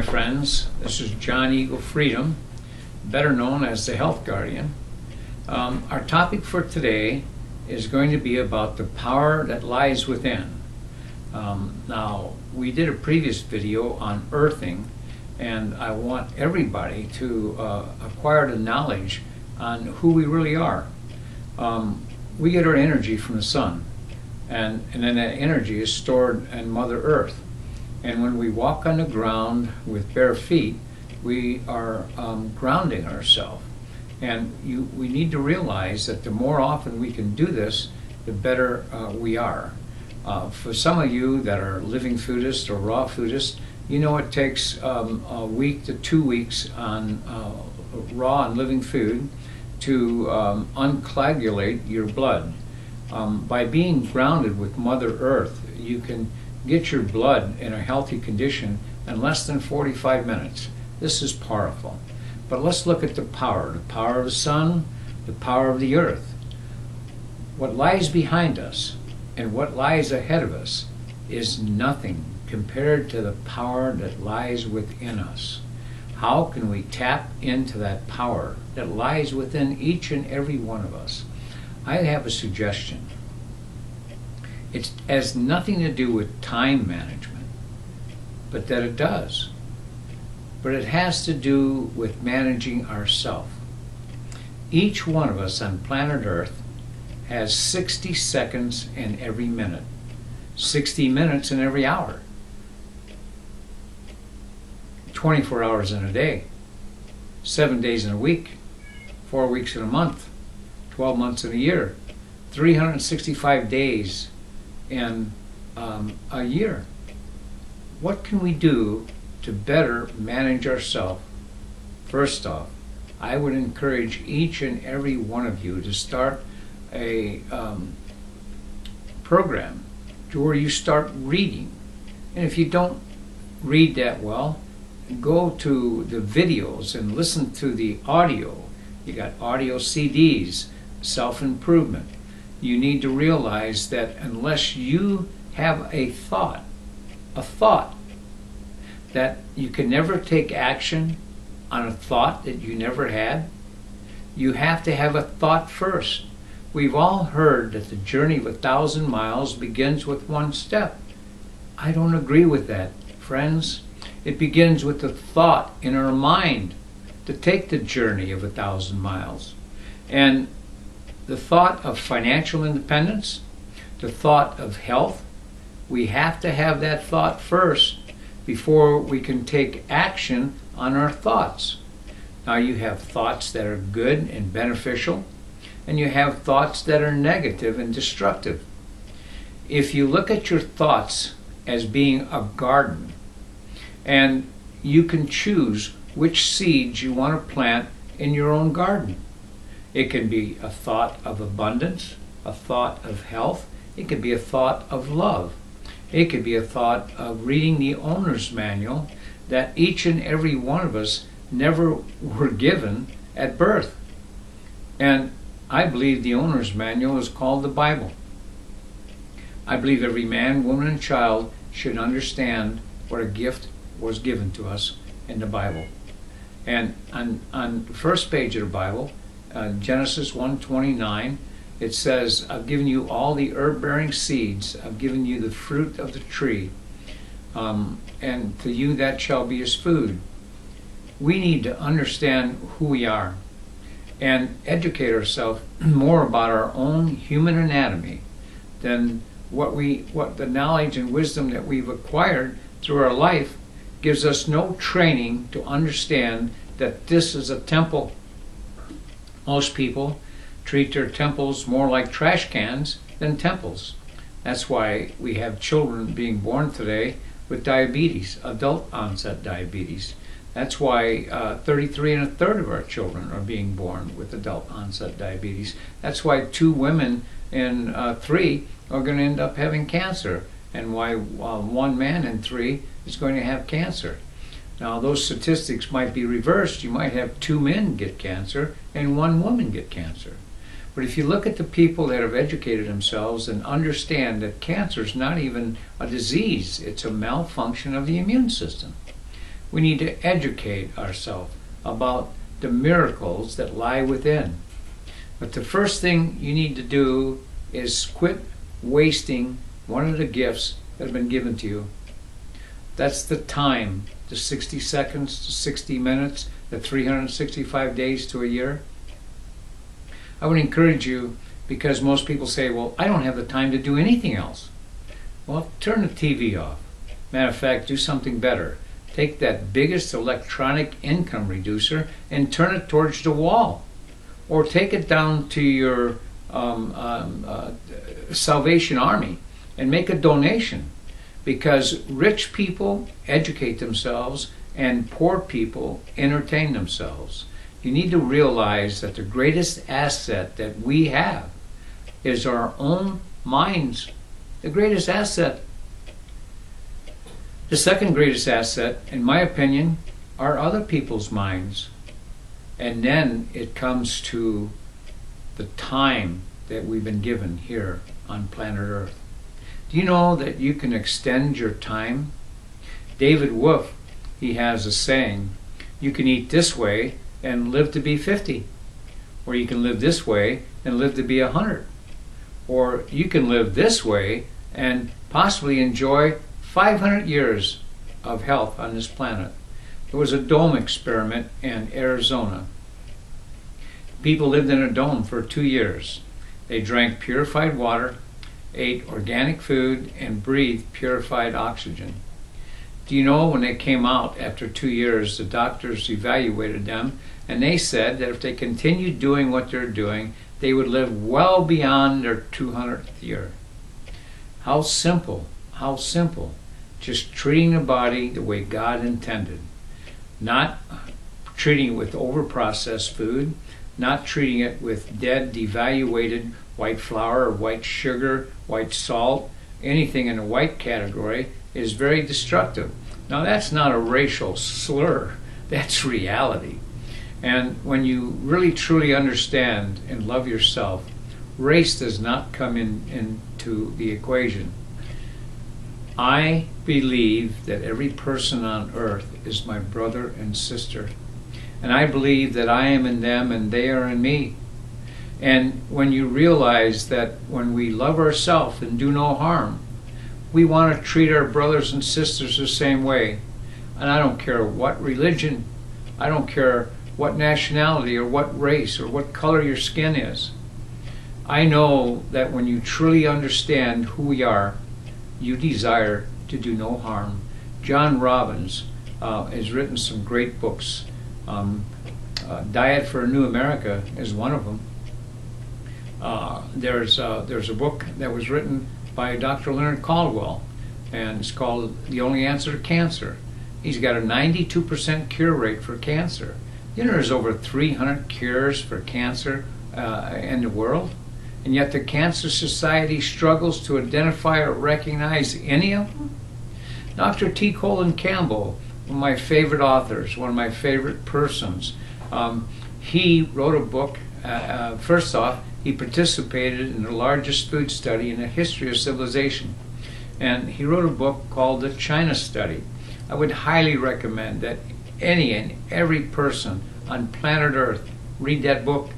friends. This is John Eagle Freedom, better known as the Health Guardian. Our topic for today is going to be about the power that lies within. Now, we did a previous video on earthing, and I want everybody to acquire the knowledge on who we really are. We get our energy from the sun, and then that energy is stored in Mother Earth. And when we walk on the ground with bare feet, we are grounding ourselves. And we need to realize that the more often we can do this, the better we are. For some of you that are living foodists or raw foodists, you know it takes a week to 2 weeks on raw and living food to uncoagulate your blood. By being grounded with Mother Earth, you can get your blood in a healthy condition in less than 45 minutes. This is powerful. But let's look at the power of the sun, the power of the earth. What lies behind us and what lies ahead of us is nothing compared to the power that lies within us. How can we tap into that power that lies within each and every one of us? I have a suggestion. It has nothing to do with time management, but that it does. But it has to do with managing ourselves. Each one of us on planet Earth has 60 seconds in every minute, 60 minutes in every hour, 24 hours in a day, 7 days in a week, 4 weeks in a month, 12 months in a year, 365 days in a year. What can we do to better manage ourselves? First off, I would encourage each and every one of you to start a program to where you start reading. And if you don't read that well, go to the videos and listen to the audio. You got audio CDs, self-improvement. You need to realize that unless you have a thought that you can never take action on a thought that you never had, you have to have a thought first. We've all heard that the journey of 1,000 miles begins with one step. I don't agree with that, friends. It begins with the thought in our mind to take the journey of 1,000 miles. And the thought of financial independence, the thought of health, we have to have that thought first before we can take action on our thoughts. Now, you have thoughts that are good and beneficial, and you have thoughts that are negative and destructive. If you look at your thoughts as being a garden, and you can choose which seeds you want to plant in your own garden. It can be a thought of abundance, a thought of health. It could be a thought of love. It could be a thought of reading the owner's manual that each and every one of us never were given at birth. And I believe the owner's manual is called the Bible. I believe every man, woman, and child should understand what a gift was given to us in the Bible. And on the first page of the Bible, Genesis 1:29, it says, I've given you all the herb-bearing seeds, I've given you the fruit of the tree, and to you that shall be as food. We need to understand who we are and educate ourselves more about our own human anatomy than what the knowledge and wisdom that we've acquired through our life gives us no training to understand that this is a temple. Most people treat their temples more like trash cans than temples. That's why we have children being born today with diabetes, adult onset diabetes. That's why 33 1/3 of our children are being born with adult onset diabetes. That's why 2 women in 3 are going to end up having cancer, and why 1 man in 3 is going to have cancer. Now, those statistics might be reversed. You might have 2 men get cancer and 1 woman get cancer. But if you look at the people that have educated themselves and understand that cancer is not even a disease, it's a malfunction of the immune system. We need to educate ourselves about the miracles that lie within. But the first thing you need to do is quit wasting one of the gifts that have been given to you. That's the time, the 60 seconds to 60 minutes, the 365 days to a year. I would encourage you, because most people say, well, I don't have the time to do anything else. Well, turn the TV off. Matter of fact, do something better. Take that biggest electronic income reducer and turn it towards the wall. Or take it down to your Salvation Army and make a donation. Because rich people educate themselves and poor people entertain themselves. You need to realize that the greatest asset that we have is our own minds. The greatest asset. The second greatest asset, in my opinion, are other people's minds. And then it comes to the time that we've been given here on planet Earth. Do you know that you can extend your time? David Wolf, he has a saying, you can eat this way and live to be 50. Or you can live this way and live to be 100. Or you can live this way and possibly enjoy 500 years of health on this planet. There was a dome experiment in Arizona. People lived in a dome for 2 years. They drank purified water, ate organic food, and breathed purified oxygen. Do you know, when they came out after 2 years, the doctors evaluated them, and they said that if they continued doing what they're doing, they would live well beyond their 200th year. How simple, how simple. Just treating the body the way God intended. Not treating it with over-processed food, not treating it with dead, devaluated white flour or white sugar, white salt. Anything in the white category is very destructive. Now, that's not a racial slur. That's reality. And when you really truly understand and love yourself, race does not come into the equation. I believe that every person on earth is my brother and sister. And I believe that I am in them and they are in me. And when you realize that when we love ourselves and do no harm, we want to treat our brothers and sisters the same way. And I don't care what religion, I don't care what nationality or what race or what color your skin is. I know that when you truly understand who we are, you desire to do no harm. John Robbins has written some great books. Diet for a New America is one of them. There's a book that was written by Dr. Leonard Caldwell, and it's called The Only Answer to Cancer. He's got a 92% cure rate for cancer. You know, there's over 300 cures for cancer in the world, and yet the Cancer Society struggles to identify or recognize any of them. Dr. T. Colin Campbell, one of my favorite authors, one of my favorite persons, he wrote a book. First off, he participated in the largest food study in the history of civilization. And he wrote a book called The China Study. I would highly recommend that any and every person on planet Earth read that book,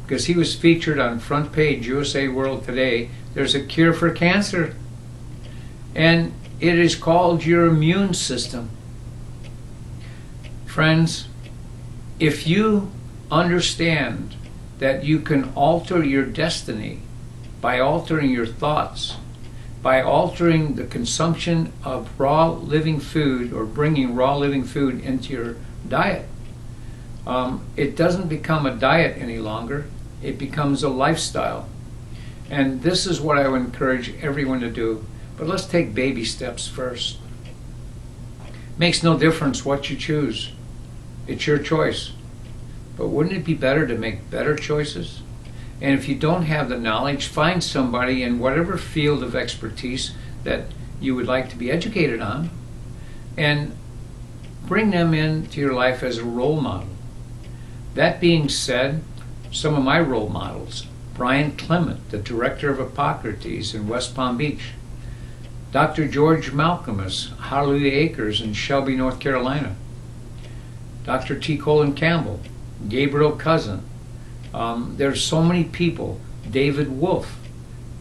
because he was featured on front page USA World Today. There's a cure for cancer, and it is called your immune system. Friends, if you understand that you can alter your destiny by altering your thoughts, by altering the consumption of raw living food or bringing raw living food into your diet, it doesn't become a diet any longer. It becomes a lifestyle. And this is what I would encourage everyone to do. But let's take baby steps first. Makes no difference what you choose. It's your choice. But wouldn't it be better to make better choices? And if you don't have the knowledge, find somebody in whatever field of expertise that you would like to be educated on, and bring them into your life as a role model. That being said, some of my role models: Brian Clement, the director of Hippocrates in West Palm Beach; Dr. George Malcolmus, Hallelujah Acres in Shelby, North Carolina; Dr. T. Colin Campbell, Gabriel Cousin. There's so many people, David Wolf,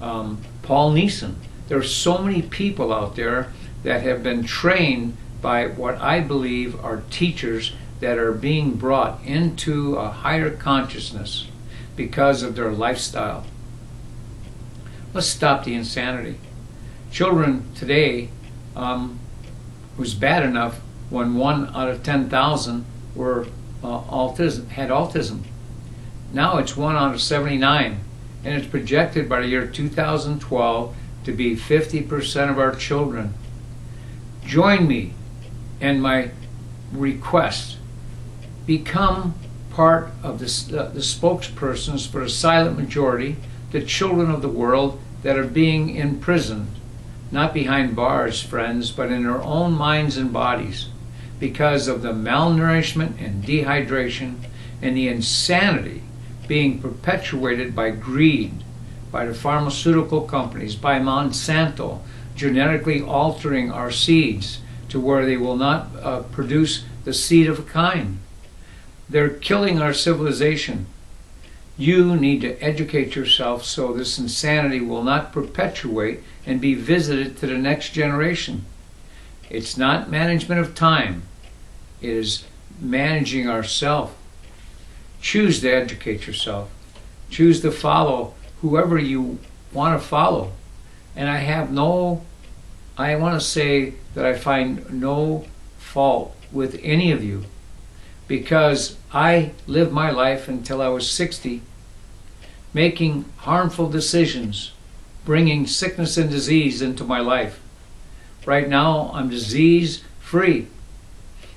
Paul Neeson. There are so many people out there that have been trained by what I believe are teachers that are being brought into a higher consciousness because of their lifestyle. Let's stop the insanity. Children today, it was bad enough when 1 out of 10,000 were had autism. Now it's 1 out of 79, and it's projected by the year 2012 to be 50% of our children. Join me in my request. Become part of the spokespersons for a silent majority, the children of the world that are being imprisoned, not behind bars, friends, but in their own minds and bodies, because of the malnourishment and dehydration and the insanity being perpetuated by greed, by the pharmaceutical companies, by Monsanto, genetically altering our seeds to where they will not produce the seed of a kind. They're killing our civilization. You need to educate yourself so this insanity will not perpetuate and be visited to the next generation. It's not management of time. It is managing ourselves. Choose to educate yourself. Choose to follow whoever you want to follow. And I want to say that I find no fault with any of you, because I lived my life until I was 60, making harmful decisions, bringing sickness and disease into my life. Right now, I'm disease-free,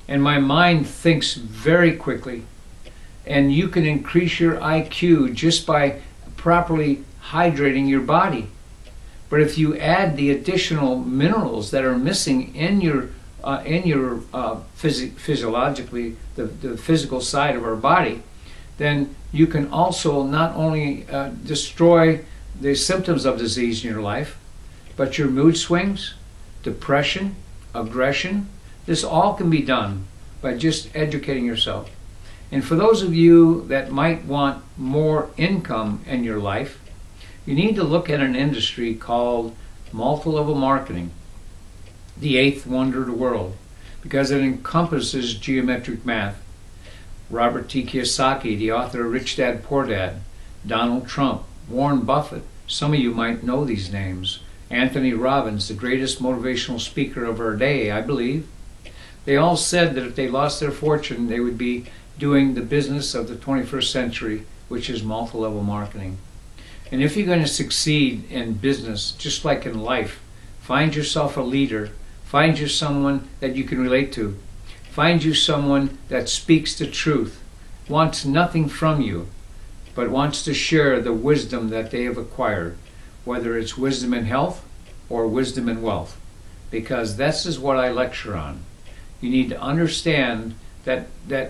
and my mind thinks very quickly. And you can increase your IQ just by properly hydrating your body. But if you add the additional minerals that are missing in your physiologically, the physical side of our body, then you can also not only destroy the symptoms of disease in your life, but your mood swings, depression, aggression. This all can be done by just educating yourself. And for those of you that might want more income in your life, you need to look at an industry called multi-level marketing, the eighth wonder of the world, because it encompasses geometric math. Robert T. Kiyosaki, the author of Rich Dad, Poor Dad, Donald Trump, Warren Buffett, some of you might know these names, Anthony Robbins, the greatest motivational speaker of our day, I believe. They all said that if they lost their fortune, they would be doing the business of the 21st century, which is multi-level marketing. And if you're going to succeed in business, just like in life, find yourself a leader. Find you someone that you can relate to. Find you someone that speaks the truth, wants nothing from you, but wants to share the wisdom that they have acquired, whether it's wisdom in health or wisdom in wealth, because this is what I lecture on. You need to understand that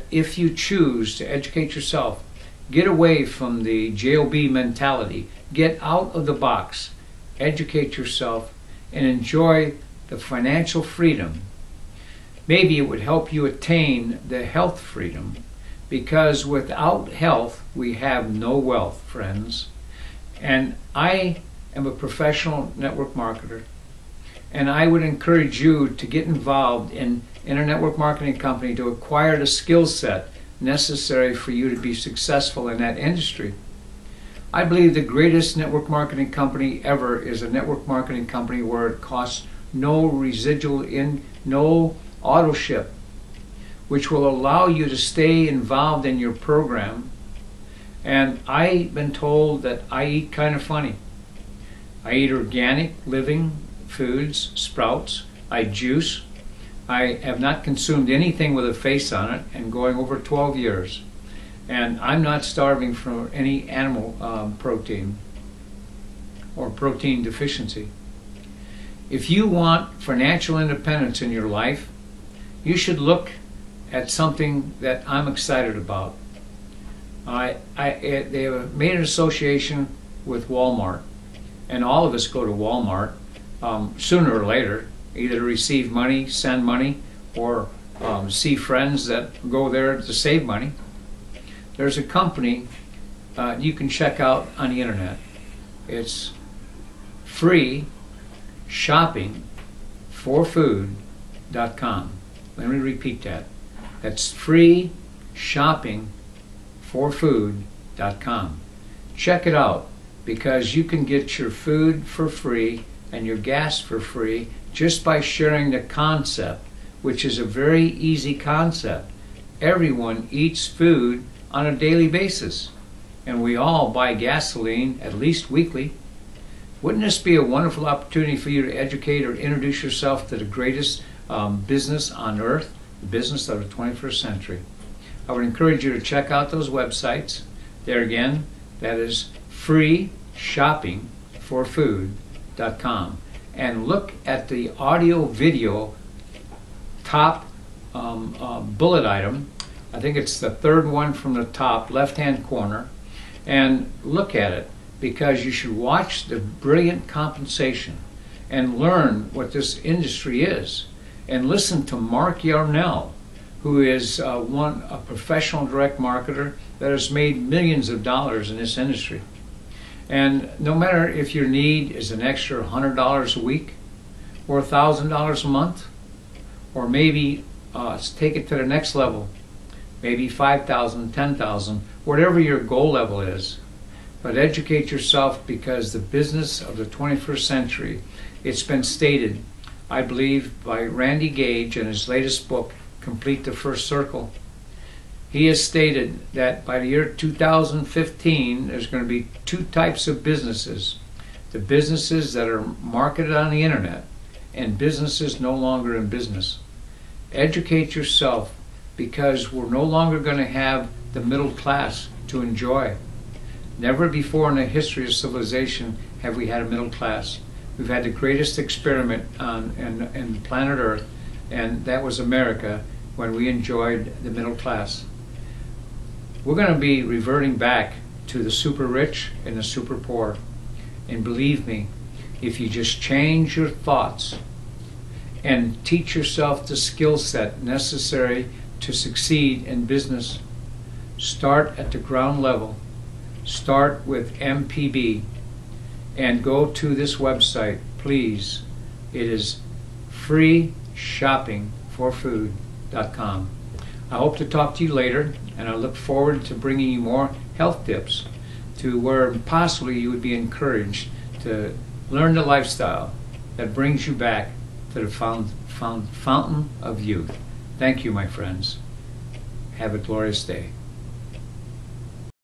if you choose to educate yourself, get away from the JOB mentality, get out of the box, educate yourself, and enjoy the financial freedom. Maybe it would help you attain the health freedom, because without health, we have no wealth, friends. And I am a professional network marketer, and I would encourage you to get involved in a network marketing company to acquire the skill set necessary for you to be successful in that industry. I believe the greatest network marketing company ever is a network marketing company where it costs no residual no auto ship, which will allow you to stay involved in your program. And I've been told that I eat kind of funny. I eat organic living foods, sprouts, I juice. I have not consumed anything with a face on it, and going over 12 years. And I'm not starving for any animal protein or protein deficiency. If you want financial independence in your life, you should look at something that I'm excited about. They have made an association with Walmart, and all of us go to Walmart sooner or later, either to receive money, send money, or see friends that go there to save money. There's a company you can check out on the internet. It's freeshoppingforfood.com. Let me repeat that. That's freeshoppingforfood.com. Check it out, because you can get your food for free and your gas for free just by sharing the concept, which is a very easy concept. Everyone eats food on a daily basis, and we all buy gasoline at least weekly. Wouldn't this be a wonderful opportunity for you to educate or introduce yourself to the greatest business on earth, the business of the 21st century? I would encourage you to check out those websites. There again, that is freeshoppingforfood.com. And look at the audio video top bullet item. I think it's the third one from the top left-hand corner. And look at it, because you should watch the brilliant compensation and learn what this industry is. And listen to Mark Yarnell, who is a professional direct marketer that has made millions of dollars in this industry. And no matter if your need is an extra $100 a week or $1,000 a month, or maybe take it to the next level, maybe 5,000, 10,000, whatever your goal level is. But educate yourself, because the business of the 21st century, it's been stated, I believe, by Randy Gage in his latest book, Complete the First Circle. He has stated that by the year 2015, there's going to be two types of businesses. The businesses that are marketed on the internet, and businesses no longer in business. Educate yourself, because we're no longer going to have the middle class to enjoy. Never before in the history of civilization have we had a middle class. We've had the greatest experiment in planet Earth, and that was America, when we enjoyed the middle class. We're going to be reverting back to the super rich and the super poor. And believe me, if you just change your thoughts and teach yourself the skill set necessary to succeed in business, start at the ground level. Start with MPB and go to this website, please. It is freeshoppingforfood.com. I hope to talk to you later, and I look forward to bringing you more health tips to where possibly you would be encouraged to learn the lifestyle that brings you back to the fountain of youth. Thank you, my friends. Have a glorious day.